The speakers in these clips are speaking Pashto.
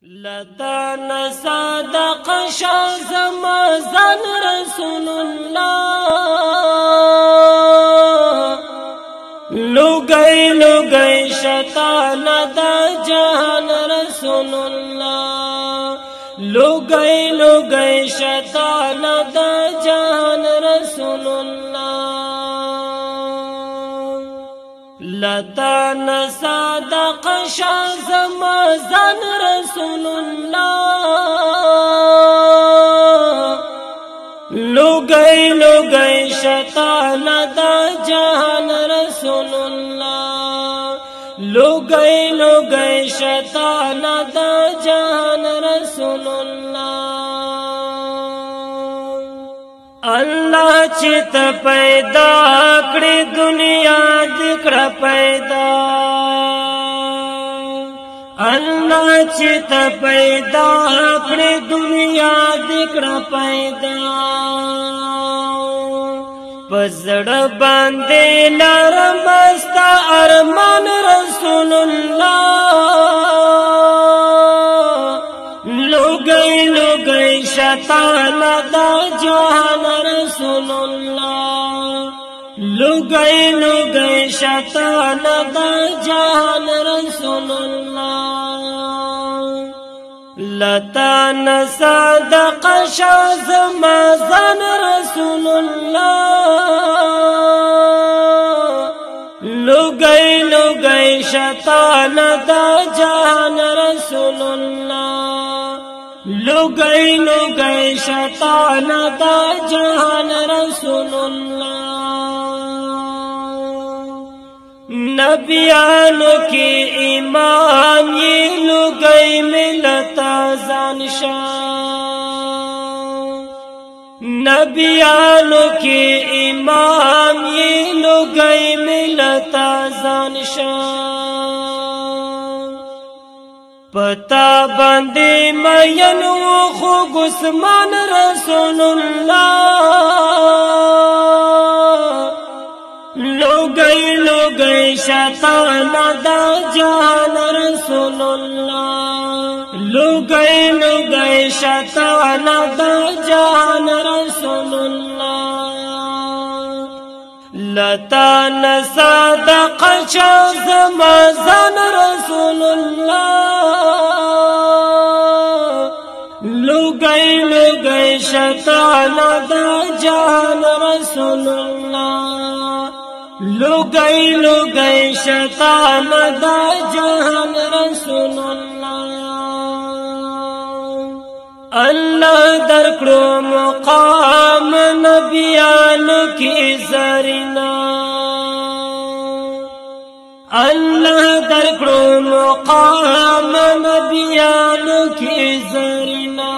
لدان صادق شازم زن رسول الله لگئی لگئی شیطان دا جہان رسول الله لگئی لگئی شیطان دا جہان رسول الله لدان صادق شازم زن رسول الله لگئی لگئی شیطان دا جہان رسول الله لگئی لگئی شیطان دا جہان رسول الله اللہ چت پیدا کړی دنیا دکړه پیدا اللہ چت پیدا کړی دنیا دکړه پیدا پزړه باندې نرم استا ارمان رسول الله لګي لګي شیطان دا جهان رسول الله لګي لګي شیطان دا جهان رسول الله لتان صادق شازم زن رسول الله لگئی لگئی شیطان دا جہان رسول اللہ لگئی لگئی شیطان دا جہان رسول اللہ نبیانو کی ایمان یہ لگئی ملتا زانشان نبیانو کی ایمان یہ لگئی ملتا زانشان پتا بندی مینو خو گسمان رسول اللہ لگئی لگئی شیطان دا جہان رسول اللہ لگئی لگئی شیطان دا جہان رسول اللہ لتان صادق شازم زن رسول اللہ لگئی لگئی شیطان دا جہان رسول اللہ لگئی لگئی شیطان دا جہان رسول اللہ اللہ درکڑو مقام نبیان کی زرینا اللہ درکڑو مقام نبیان کی زرینا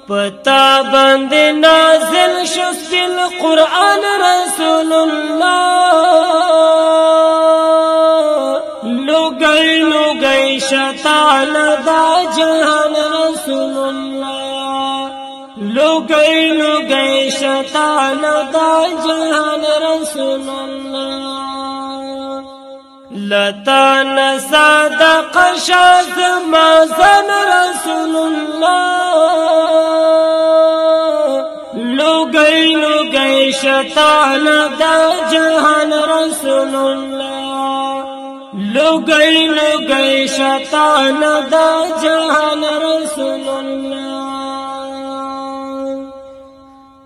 پتا بند نازل شس بالقرآن رسول اللہ لگئی لگئی شیطان دا جہان رسول اللہ لگئی لگئی شیطان دا جہان رسول اللہ لتان صادق شازم زن رسول اللہ لگئی لگئی شیطان دا جہان رسول اللہ لگئی لگئی شیطان دا جہان رسول اللہ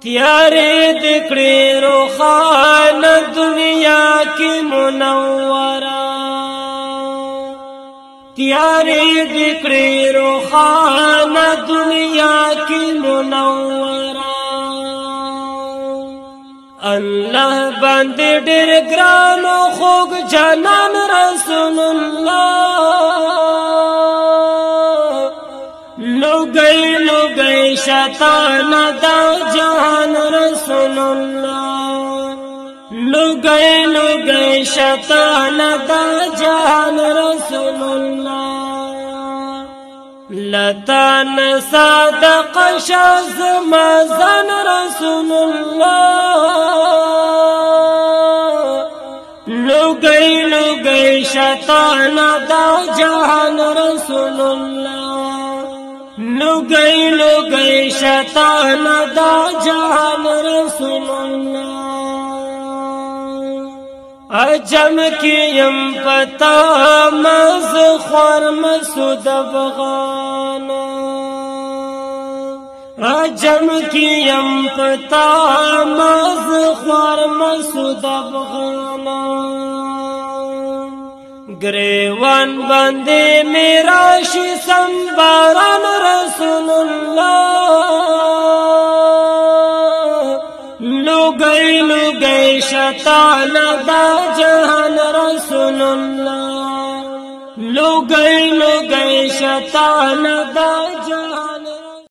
تیارے دکڑی روخان دنیا کی منورہ تیارے دکڑی روخان دنیا کی منورہ اللہ بند ډېر ګران خوږ جانان رسول الله لګئی لګئی شیطان دا جهان رسول الله لګئی لګئی شیطان دا جهان رسول الله لتان صادق شازم زن رسول الله لگئی لگئی شیطان دا جہان رسول الله لگئی لگئی شیطان دا جہان رسول اللہ عجم کی یم پتا مز خور مسود افغان عجم کی یم پتا مز خور مسود افغان گریوان بندے میرا شسم باران رسول اللہ لگئی لگئی شیطان دا جہان رسول اللہ لگئی لگئی شیطان دا جہان